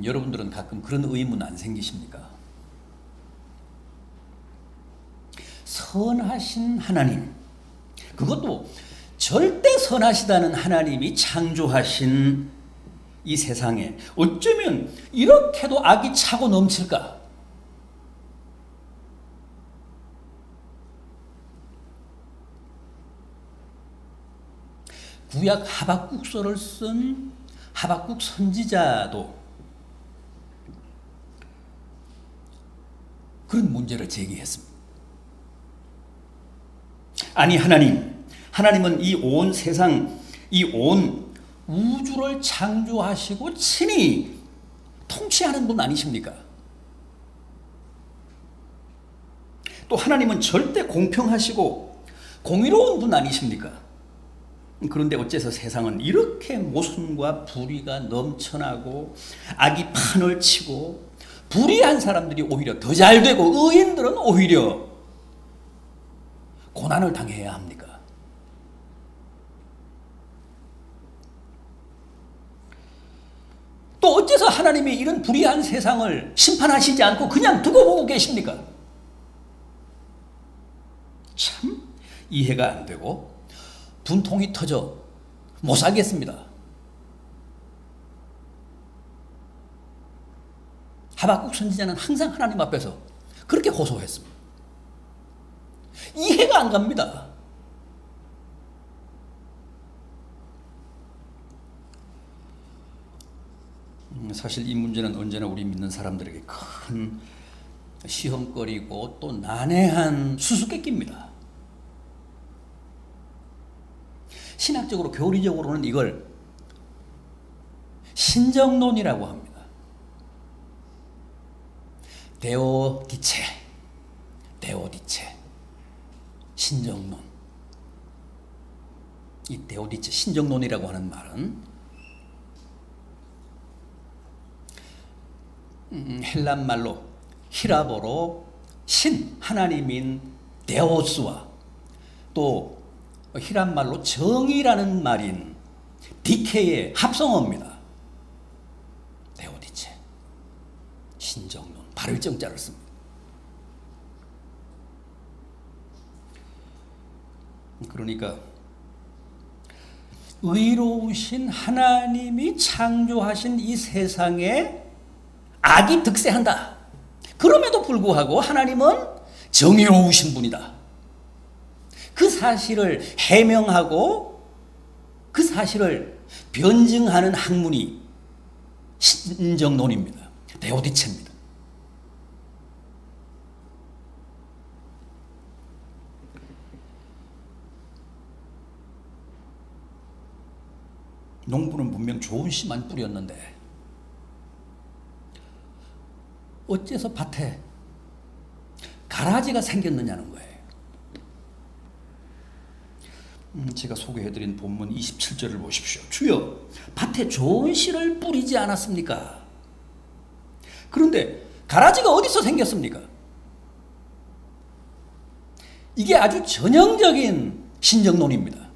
여러분들은 가끔 그런 의문 안 생기십니까? 선하신 하나님, 그것도 절대 선하시다는 하나님이 창조하신 이 세상에 어쩌면 이렇게도 악이 차고 넘칠까? 구약 하박국서를 쓴 하박국 선지자도 그런 문제를 제기했습니다. 아니 하나님은 이 온 세상, 이 온 우주를 창조하시고 친히 통치하는 분 아니십니까? 또 하나님은 절대 공평하시고 공의로운 분 아니십니까? 그런데 어째서 세상은 이렇게 모순과 불의가 넘쳐나고 악이 판을 치고 불의한 사람들이 오히려 더 잘 되고 의인들은 오히려 고난을 당해야 합니까? 또 어째서 하나님이 이런 불의한 세상을 심판하시지 않고 그냥 두고 보고 계십니까? 참 이해가 안 되고 분통이 터져 못 살겠습니다. 하박국 선지자는 항상 하나님 앞에서 그렇게 호소했습니다. 이해가 안 갑니다. 사실 이 문제는 언제나 우리 믿는 사람들에게 큰 시험거리고 또 난해한 수수께끼입니다. 신학적으로 교리적으로는 이걸 신정론이라고 합니다. 데오디체, 신정론. 이 데오디체, 신정론이라고 하는 말은 헬란 말로 히라보로 신, 하나님인 데오스와 또 히란 말로 정의라는 말인 디케의 합성어입니다. 데오디체, 신정론, 발을 정자를 씁니다. 그러니까 의로우신 하나님이 창조하신 이 세상에 악이 득세한다. 그럼에도 불구하고 하나님은 정의로우신 분이다. 그 사실을 해명하고 그 사실을 변증하는 학문이 신정론입니다. 데오디체입니다. 농부는 분명 좋은 씨만 뿌렸는데 어째서 밭에 가라지가 생겼느냐는 거예요. 제가 소개해드린 본문 27절을 보십시오. 주여, 밭에 좋은 씨를 뿌리지 않았습니까? 그런데 가라지가 어디서 생겼습니까? 이게 아주 전형적인 신정론입니다.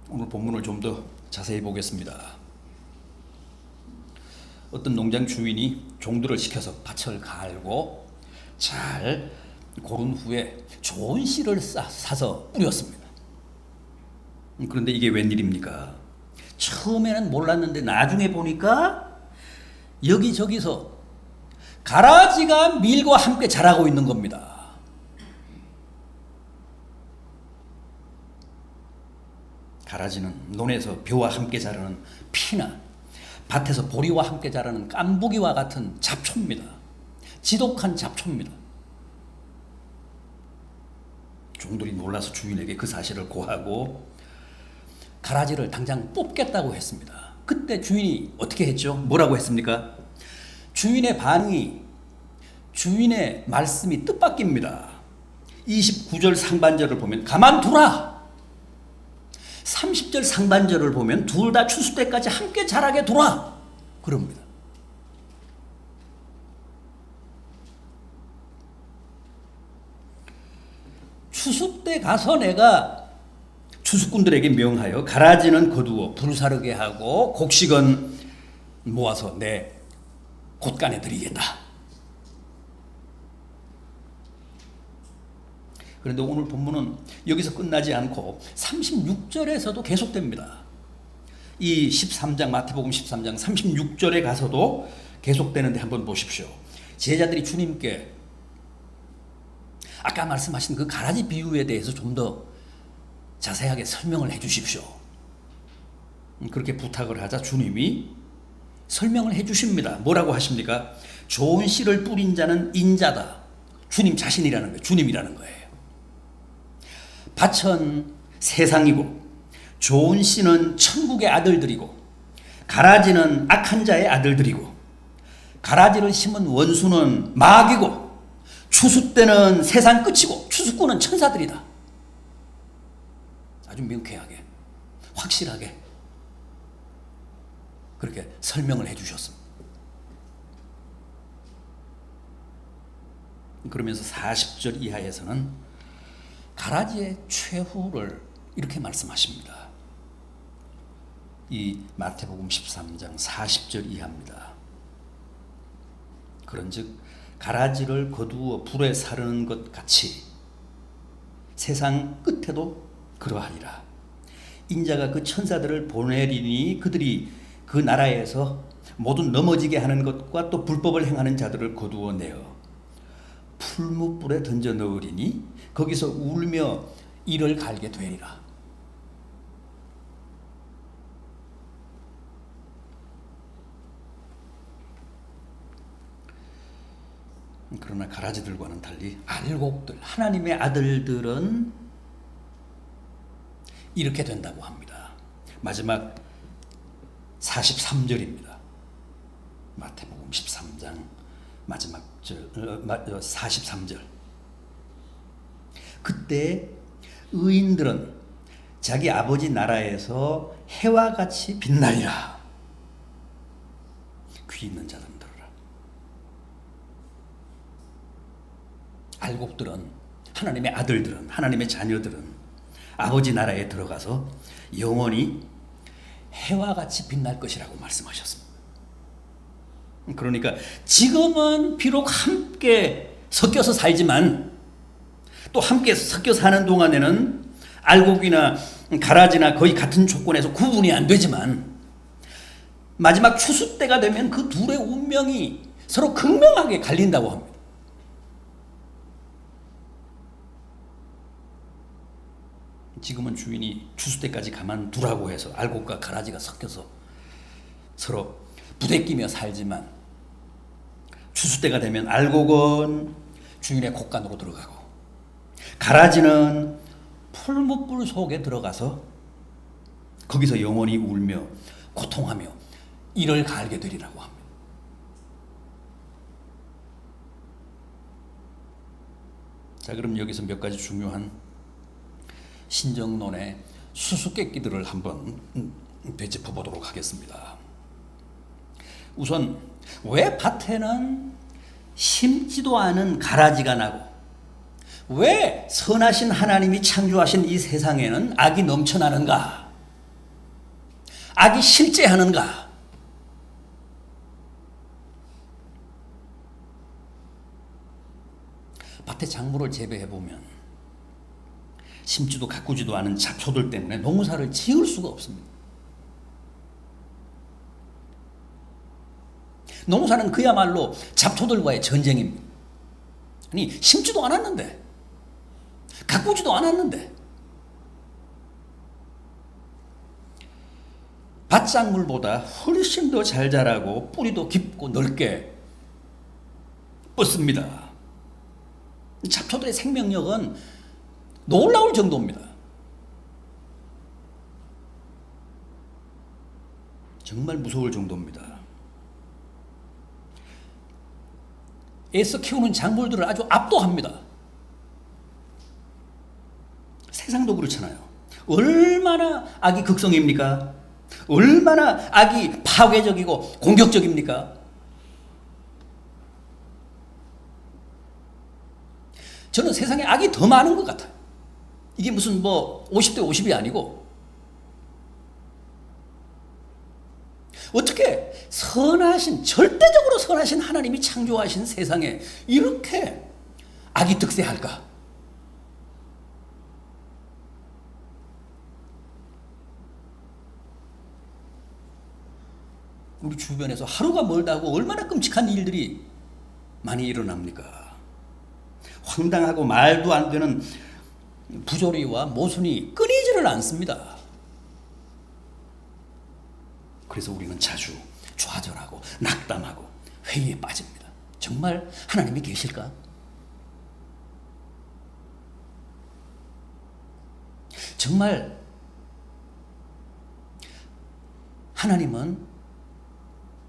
오늘 본문을 좀 더 자세히 보겠습니다. 어떤 농장 주인이 종들을 시켜서 밭을 갈고 잘 고른 후에 좋은 씨를 사서 뿌렸습니다. 그런데 이게 웬일입니까? 처음에는 몰랐는데 나중에 보니까 여기저기서 가라지가 밀과 함께 자라고 있는 겁니다. 가라지는 논에서 벼와 함께 자라는 피나 밭에서 보리와 함께 자라는 깐부기와 같은 잡초입니다. 지독한 잡초입니다. 종들이 놀라서 주인에게 그 사실을 고하고 가라지를 당장 뽑겠다고 했습니다. 그때 주인이 어떻게 했죠? 뭐라고 했습니까? 주인의 반응이, 주인의 말씀이 뜻밖입니다. 29절 상반절을 보면 가만두라. 30절 상반절을 보면 둘 다 추수 때까지 함께 자라게 두라. 그럽니다. 추수 때 가서 내가 추수꾼들에게 명하여 가라지는 거두어 불사르게 하고 곡식은 모아서 내 곳간에 드리겠다. 그런데 오늘 본문은 여기서 끝나지 않고 36절에서도 계속됩니다. 이 13장 마태복음 13장 36절에 가서도 계속되는데 한번 보십시오. 제자들이 주님께 아까 말씀하신 그 가라지 비유에 대해서 좀 더 자세하게 설명을 해 주십시오. 그렇게 부탁을 하자 주님이 설명을 해 주십니다. 뭐라고 하십니까? 좋은 씨를 뿌린 자는 인자다. 주님 자신이라는 거예요. 주님이라는 거예요. 밭은 세상이고 좋은 씨는 천국의 아들들이고 가라지는 악한 자의 아들들이고 가라지를 심은 원수는 마귀고 추수 때는 세상 끝이고 추수꾼은 천사들이다. 아주 명쾌하게 확실하게 그렇게 설명을 해 주셨습니다. 그러면서 40절 이하에서는 가라지의 최후를 이렇게 말씀하십니다. 이 마태복음 13장 40절 이하입니다. 그런즉 가라지를 거두어 불에 사르는 것 같이 세상 끝에도 그러하리라. 인자가 그 천사들을 보내리니 그들이 그 나라에서 모두 넘어지게 하는 것과 또 불법을 행하는 자들을 거두어 내어 풀무불에 던져 넣으리니 거기서 울며 이를 갈게 되리라. 그러나 가라지들과는 달리 알곡들, 하나님의 아들들은 이렇게 된다고 합니다. 마지막 43절입니다. 마태복음 13장 마지막 절 43절. 그때 의인들은 자기 아버지 나라에서 해와 같이 빛나리라. 귀 있는 자들은 들으라. 알곡들은 하나님의 아들들은 하나님의 자녀들은 아버지 나라에 들어가서 영원히 해와 같이 빛날 것이라고 말씀하셨습니다. 그러니까 지금은 비록 함께 섞여서 살지만 또 함께 섞여 사는 동안에는 알곡이나 가라지나 거의 같은 조건에서 구분이 안 되지만 마지막 추수 때가 되면 그 둘의 운명이 서로 극명하게 갈린다고 합니다. 지금은 주인이 추수 때까지 가만두라고 해서 알곡과 가라지가 섞여서 서로 부대끼며 살지만 추수 때가 되면 알곡은 주인의 곳간으로 들어가고 가라지는 풀무불 속에 들어가서 거기서 영원히 울며 고통하며 이를 갈게 되리라고 합니다. 자, 그럼 여기서 몇 가지 중요한 신정론의 수수께끼들을 한번 되짚어 보도록 하겠습니다. 우선 왜 밭에는 심지도 않은 가라지가 나고 왜 선하신 하나님이 창조하신 이 세상에는 악이 넘쳐나는가? 악이 실제하는가? 밭에 작물을 재배해 보면 심지도 가꾸지도 않은 잡초들 때문에 농사를 지을 수가 없습니다. 농사는 그야말로 잡초들과의 전쟁입니다. 아니, 심지도 않았는데, 가꾸지도 않았는데, 밭작물보다 훨씬 더 잘 자라고 뿌리도 깊고 넓게 뻗습니다. 잡초들의 생명력은 놀라울 정도입니다. 정말 무서울 정도입니다. 애써 키우는 작물들을 아주 압도합니다. 세상도 그렇잖아요. 얼마나 악이 극성입니까? 얼마나 악이 파괴적이고 공격적입니까? 저는 세상에 악이 더 많은 것 같아요. 이게 무슨 뭐 50대 50이 아니고 어떻게 선하신, 절대적으로 선하신 하나님이 창조하신 세상에 이렇게 악이 득세할까? 우리 주변에서 하루가 멀다고 얼마나 끔찍한 일들이 많이 일어납니까? 황당하고 말도 안 되는 부조리와 모순이 끊이지를 않습니다. 그래서 우리는 자주 좌절하고 낙담하고 회의에 빠집니다. 정말 하나님이 계실까? 정말 하나님은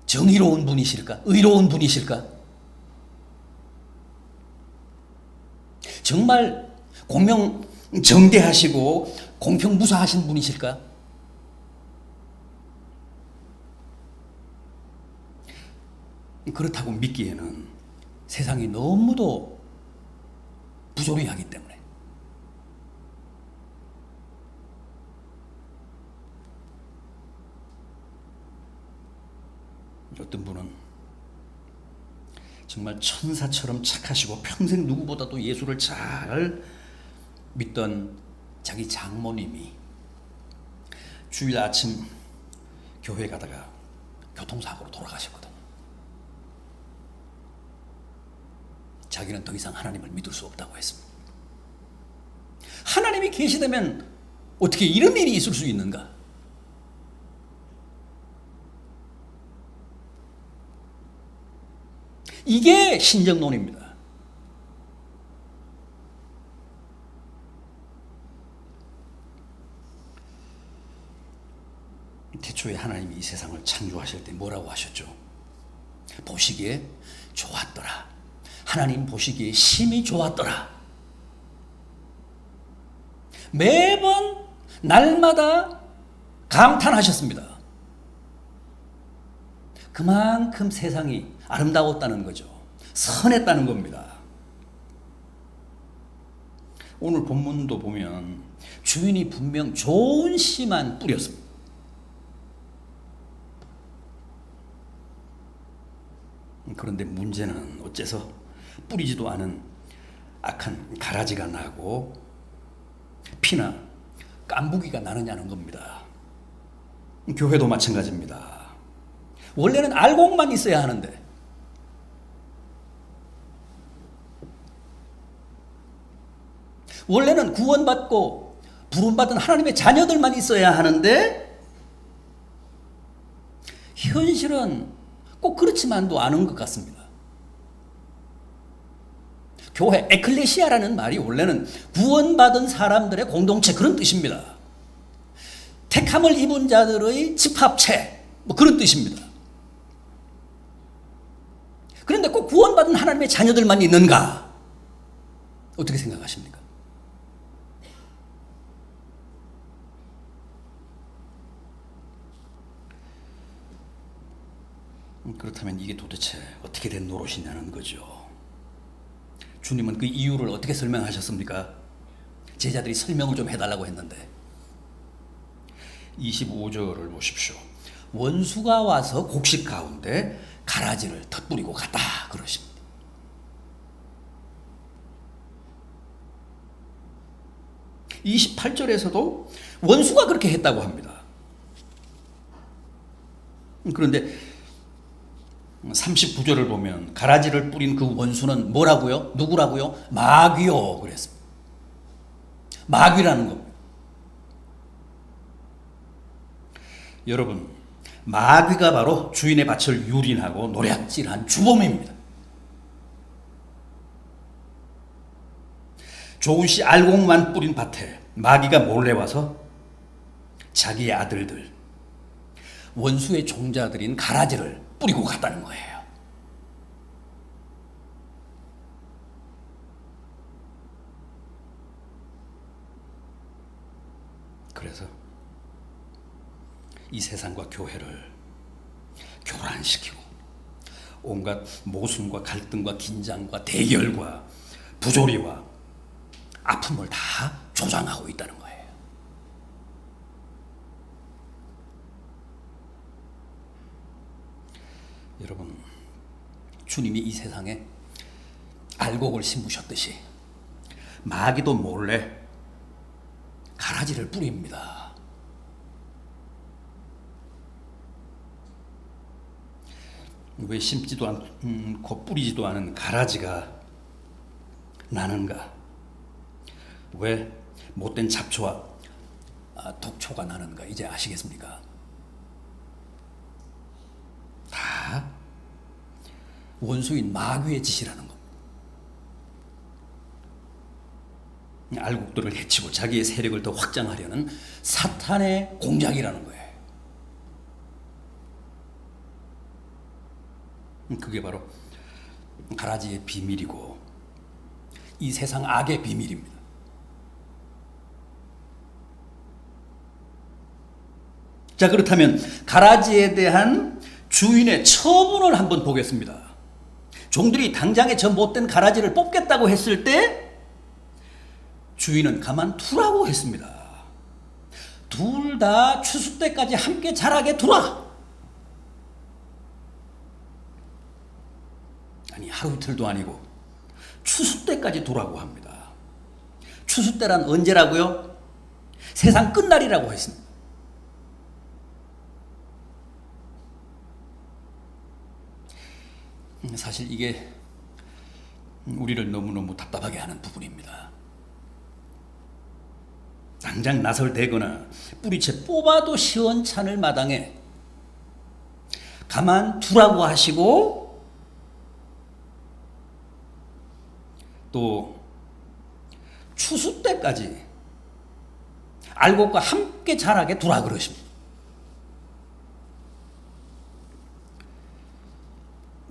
정의로운 분이실까? 의로운 분이실까? 정말 공명정대하시고 공평무사하신 분이실까? 그렇다고 믿기에는 세상이 너무도 부조리하기 때문에 어떤 분은 정말 천사처럼 착하시고 평생 누구보다도 예수를 잘 믿던 자기 장모님이 주일 아침 교회 가다가 교통사고로 돌아가셨거든요. 자기는 더 이상 하나님을 믿을 수 없다고 했습니다. 하나님이 계시다면 어떻게 이런 일이 있을 수 있는가? 이게 신정론입니다. 태초에 하나님이 이 세상을 창조하실 때 뭐라고 하셨죠? 보시기에 좋았더라. 하나님 보시기에 심히 좋았더라. 매번 날마다 감탄하셨습니다. 그만큼 세상이 아름다웠다는 거죠. 선했다는 겁니다. 오늘 본문도 보면 주인이 분명 좋은 씨만 뿌렸습니다. 그런데 문제는 어째서 뿌리지도 않은 악한 가라지가 나고 피나 깐부기가 나느냐는 겁니다. 교회도 마찬가지입니다. 원래는 알곡만 있어야 하는데 원래는 구원받고 부름받은 하나님의 자녀들만 있어야 하는데 현실은 꼭 그렇지만도 않은 것 같습니다. 교회, 에클레시아라는 말이 원래는 구원받은 사람들의 공동체 그런 뜻입니다. 택함을 입은 자들의 집합체 뭐 그런 뜻입니다. 그런데 꼭 구원받은 하나님의 자녀들만 있는가? 어떻게 생각하십니까? 그렇다면 이게 도대체 어떻게 된 노릇이냐는 거죠. 주님은 그 이유를 어떻게 설명하셨습니까? 제자들이 설명을 좀 해달라고 했는데 25절을 보십시오. 원수가 와서 곡식 가운데 가라지를 덧뿌리고 갔다 그러십니다. (28절에서도) 원수가 그렇게 했다고 합니다. 그런데 39절을 보면 가라지를 뿌린 그 원수는 뭐라고요? 누구라고요? 마귀요 그랬습니다. 마귀라는 겁니다. 여러분, 마귀가 바로 주인의 밭을 유린하고 노략질한 주범입니다. 좋은 씨 알곡만 뿌린 밭에 마귀가 몰래 와서 자기의 아들들, 원수의 종자들인 가라지를 뿌리고 갔다는 거예요. 그래서 이 세상과 교회를 교란시키고 온갖 모순과 갈등과 긴장과 대결과 부조리와 아픔을 다 조장하고 있다는 거예요. 여러분, 주님이 이 세상에 알곡을 심으셨듯이 마귀도 몰래 가라지를 뿌립니다. 왜 심지도 않고 뿌리지도 않은 가라지가 나는가? 왜 못된 잡초와 독초가 나는가? 이제 아시겠습니까? 다 원수인 마귀의 짓이라는 것. 알곡들을 해치고 자기의 세력을 더 확장하려는 사탄의 공작이라는 거예요. 그게 바로 가라지의 비밀이고 이 세상 악의 비밀입니다. 자, 그렇다면 가라지에 대한 주인의 처분을 한번 보겠습니다. 종들이 당장에 저 못된 가라지를 뽑겠다고 했을 때 주인은 가만두라고 했습니다. 둘 다 추수 때까지 함께 자라게 두라. 아니, 하루 이틀도 아니고 추수 때까지 두라고 합니다. 추수 때란 언제라고요? 세상 끝날이라고 했습니다. 사실 이게 우리를 너무너무 답답하게 하는 부분입니다. 당장 나설대거나 뿌리채 뽑아도 시원찮을 마당에 가만두라고 하시고 또 추수 때까지 알곡과 함께 자라게 두라 그러십니다.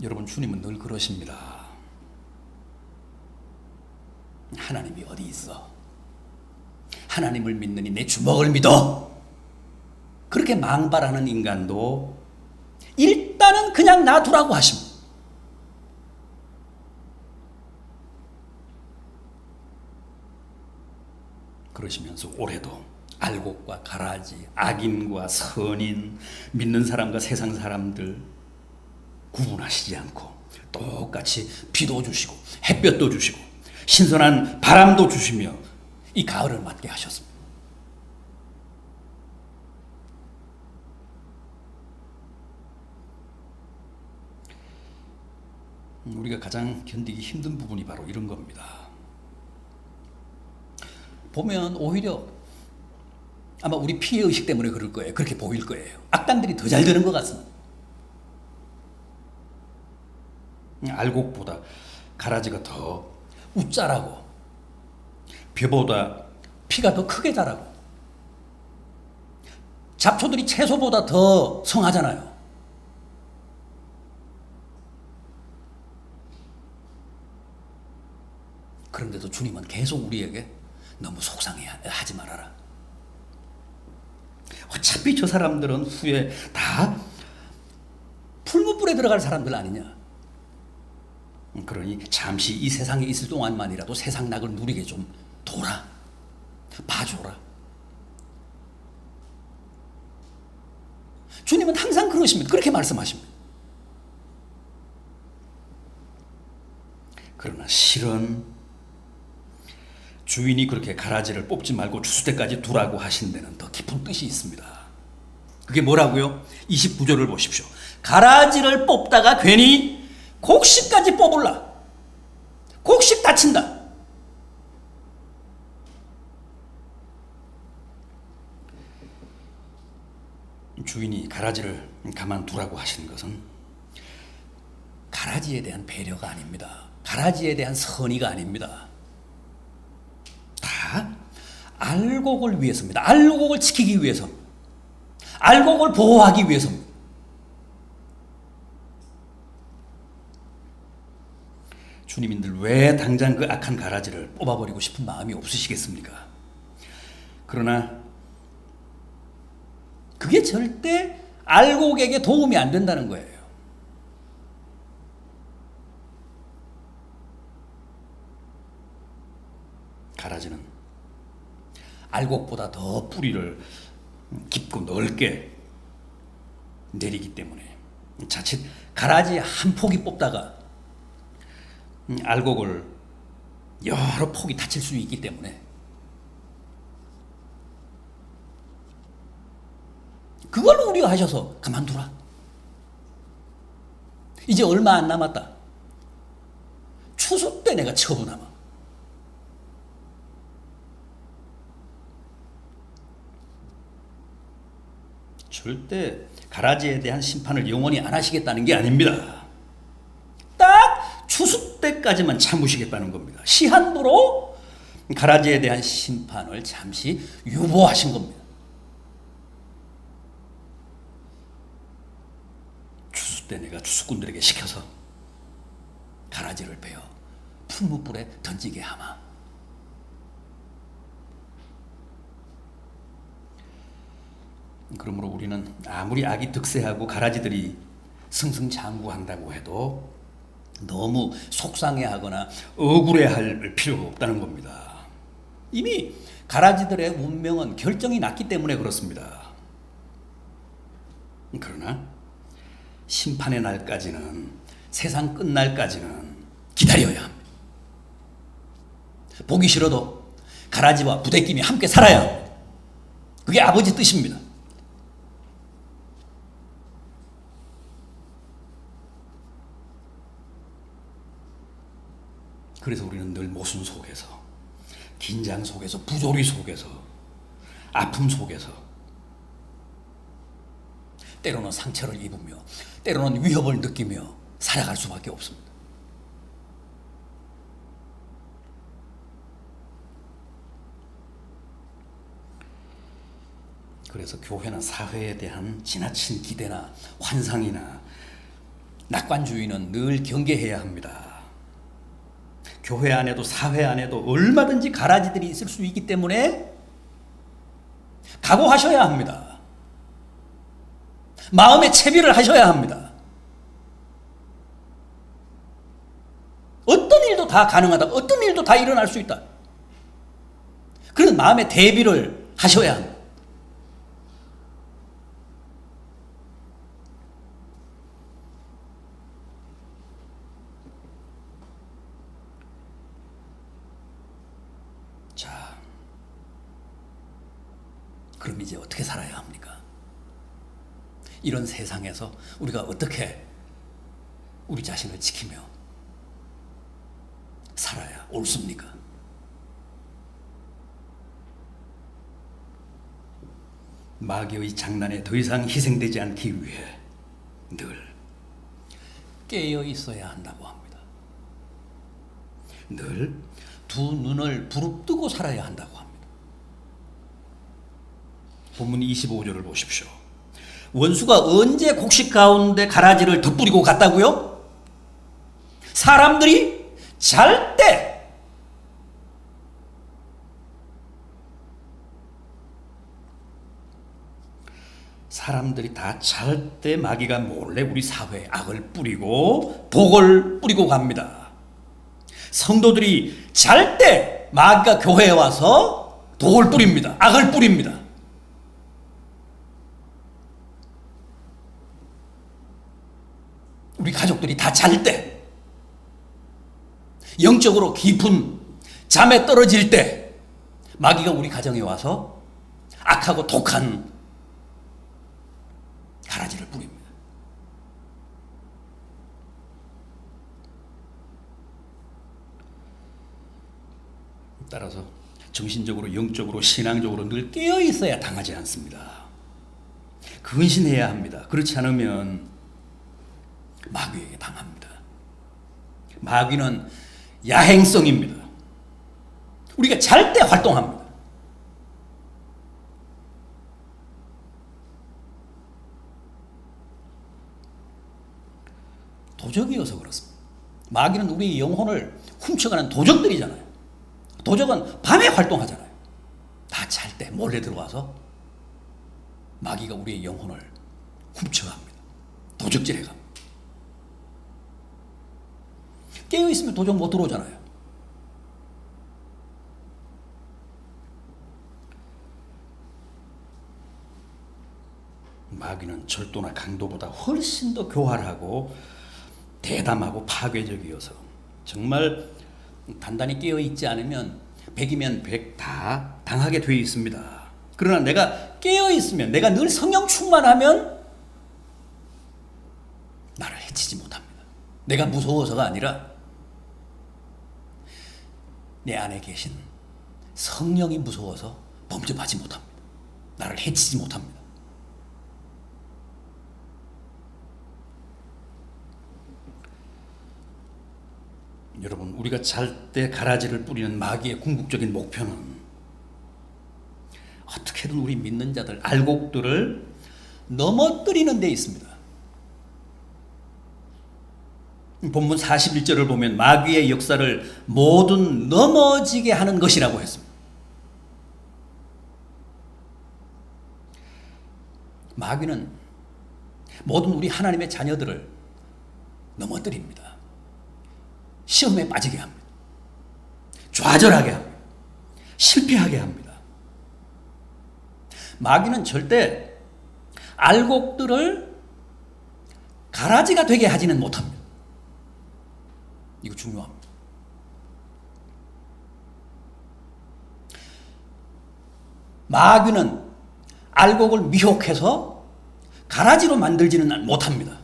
여러분, 주님은 늘 그러십니다. 하나님이 어디 있어? 하나님을 믿느니 내 주먹을 믿어. 그렇게 망발하는 인간도 일단은 그냥 놔두라고 하십니다. 그러시면서 올해도 알곡과 가라지, 악인과 선인, 믿는 사람과 세상 사람들 구분하시지 않고 똑같이 비도 주시고 햇볕도 주시고 신선한 바람도 주시며 이 가을을 맞게 하셨습니다. 우리가 가장 견디기 힘든 부분이 바로 이런 겁니다. 보면 오히려 아마 우리 피해의식 때문에 그럴 거예요. 그렇게 보일 거예요. 악단들이 더 잘 되는 것 같습니다. 알곡보다 가라지가 더 웃자라고, 벼보다 피가 더 크게 자라고, 잡초들이 채소보다 더 성하잖아요. 그런데도 주님은 계속 우리에게 너무 속상해하지 말아라. 어차피 저 사람들은 후에 다 풀무불에 들어갈 사람들 아니냐. 그러니 잠시 이 세상에 있을 동안만이라도 세상 낙을 누리게 좀 둬라. 봐줘라. 주님은 항상 그러십니다. 그렇게 말씀하십니다. 그러나 실은 주인이 그렇게 가라지를 뽑지 말고 추수 때까지 두라고 하신 데는 더 깊은 뜻이 있습니다. 그게 뭐라고요? 29절을 보십시오. 가라지를 뽑다가 괜히 곡식까지 뽑을라. 곡식 다친다. 주인이 가라지를 가만두라고 하시는 것은 가라지에 대한 배려가 아닙니다. 가라지에 대한 선의가 아닙니다. 다 알곡을 위해서입니다. 알곡을 지키기 위해서, 알곡을 보호하기 위해서입니다. 주님인들 왜 당장 그 악한 가라지를 뽑아버리고 싶은 마음이 없으시겠습니까? 그러나 그게 절대 알곡에게 도움이 안 된다는 거예요. 가라지는 알곡보다 더 뿌리를 깊고 넓게 내리기 때문에 자칫 가라지 한 포기 뽑다가 알곡을 여러 폭이 다칠 수 있기 때문에 그걸 우려하셔서 가만두라. 이제 얼마 안 남았다. 추수 때 내가 처분하마. 절대 가라지에 대한 심판을 영원히 안 하시겠다는 게 아닙니다. 딱 추수 때까지만 참으시겠다는 겁니다. 시한부로 가라지에 대한 심판을 잠시 유보하신 겁니다. 추수 때 내가 추수꾼들에게 시켜서 가라지를 베어 풀무불에 던지게 하마. 그러므로 우리는 아무리 악이 득세하고 가라지들이 승승장구한다고 해도 너무 속상해하거나 억울해할 필요가 없다는 겁니다. 이미 가라지들의 운명은 결정이 났기 때문에 그렇습니다. 그러나 심판의 날까지는, 세상 끝날까지는 기다려야 합니다. 보기 싫어도 가라지와 부대끼니 함께 살아야 합니다. 그게 아버지 뜻입니다. 그래서 우리는 늘 모순 속에서, 긴장 속에서, 부조리 속에서, 아픔 속에서, 때로는 상처를 입으며, 때로는 위협을 느끼며 살아갈 수밖에 없습니다. 그래서 교회는 사회에 대한 지나친 기대나 환상이나 낙관주의는 늘 경계해야 합니다. 교회 안에도 사회 안에도 얼마든지 가라지들이 있을 수 있기 때문에 각오하셔야 합니다. 마음의 채비를 하셔야 합니다. 어떤 일도 다 가능하다. 어떤 일도 다 일어날 수 있다. 그런 마음의 대비를 하셔야 합니다. 자, 그럼 이제 어떻게 살아야 합니까? 이런 세상에서 우리가 어떻게 우리 자신을 지키며 살아야 옳습니까? 마귀의 장난에 더 이상 희생되지 않기 위해 늘 깨어 있어야 한다고 합니다. 늘 두 눈을 부릅뜨고 살아야 한다고 합니다. 본문 25절을 보십시오. 원수가 언제 곡식 가운데 가라지를 덧뿌리고 갔다고요? 사람들이 잘 때. 사람들이 다 잘 때 마귀가 몰래 우리 사회에 악을 뿌리고 독을 뿌리고 갑니다. 성도들이 잘 때 마귀가 교회에 와서 독을 뿌립니다. 악을 뿌립니다. 우리 가족들이 다 잘 때, 영적으로 깊은 잠에 떨어질 때 마귀가 우리 가정에 와서 악하고 독한 가라지를 뿌립니다. 따라서 정신적으로, 영적으로, 신앙적으로 늘 깨어 있어야 당하지 않습니다. 근신해야 합니다. 그렇지 않으면 마귀에게 당합니다. 마귀는 야행성입니다. 우리가 잘 때 활동합니다. 도적이어서 그렇습니다. 마귀는 우리의 영혼을 훔쳐가는 도적들이잖아요. 도적은 밤에 활동하잖아요. 다 잘 때 몰래 들어와서 마귀가 우리의 영혼을 훔쳐갑니다. 도적질해 갑니다. 깨어있으면 도적 못 들어오잖아요. 절도나 강도보다 훨씬 더 교활하고 대담하고 파괴적이어서 정말 단단히 깨어 있지 않으면 100이면 100 다 당하게 되어 있습니다. 그러나 내가 깨어 있으면, 내가 늘 성령 충만하면 나를 해치지 못합니다. 내가 무서워서가 아니라 내 안에 계신 성령이 무서워서 범접하지 못합니다. 나를 해치지 못합니다. 여러분, 우리가 잘 때 가라지를 뿌리는 마귀의 궁극적인 목표는 어떻게든 우리 믿는 자들, 알곡들을 넘어뜨리는 데 있습니다. 본문 41절을 보면 마귀의 역사를 모든 넘어지게 하는 것이라고 했습니다. 마귀는 모든 우리 하나님의 자녀들을 넘어뜨립니다. 시험에 빠지게 합니다. 좌절하게 합니다. 실패하게 합니다. 마귀는 절대 알곡들을 가라지가 되게 하지는 못합니다. 이거 중요합니다. 마귀는 알곡을 미혹해서 가라지로 만들지는 못합니다.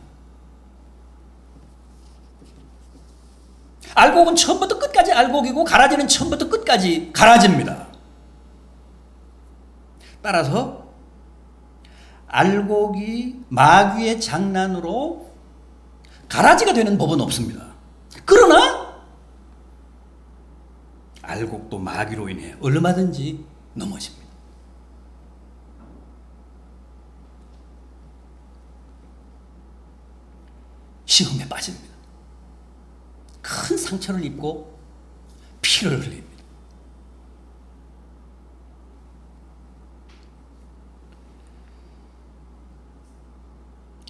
알곡은 처음부터 끝까지 알곡이고 가라지는 처음부터 끝까지 가라지입니다. 따라서 알곡이 마귀의 장난으로 가라지가 되는 법은 없습니다. 그러나 알곡도 마귀로 인해 얼마든지 넘어집니다. 시험에 빠집니다. 큰 상처를 입고 피를 흘립니다.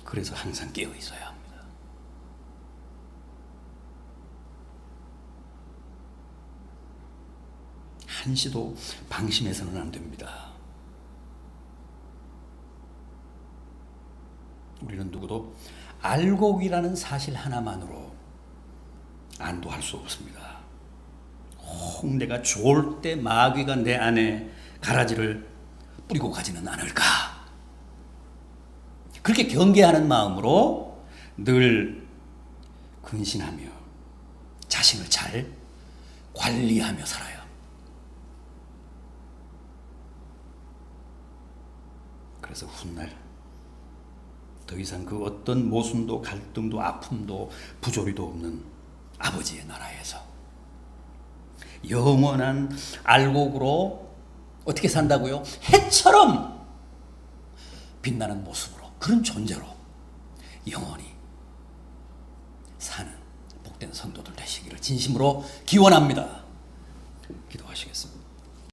그래서 항상 깨어 있어야 합니다. 한시도 방심해서는 안 됩니다. 우리는 누구도 알곡이라는 사실 하나만으로 안도할 수 없습니다. 혹 내가 좋을 때 마귀가 내 안에 가라지를 뿌리고 가지는 않을까? 그렇게 경계하는 마음으로 늘 근신하며 자신을 잘 관리하며 살아요. 그래서 훗날 더 이상 그 어떤 모순도 갈등도 아픔도 부조리도 없는 아버지의 나라에서 영원한 알곡으로 어떻게 산다고요? 해처럼 빛나는 모습으로, 그런 존재로 영원히 사는 복된 성도들 되시기를 진심으로 기원합니다. 기도하시겠습니다.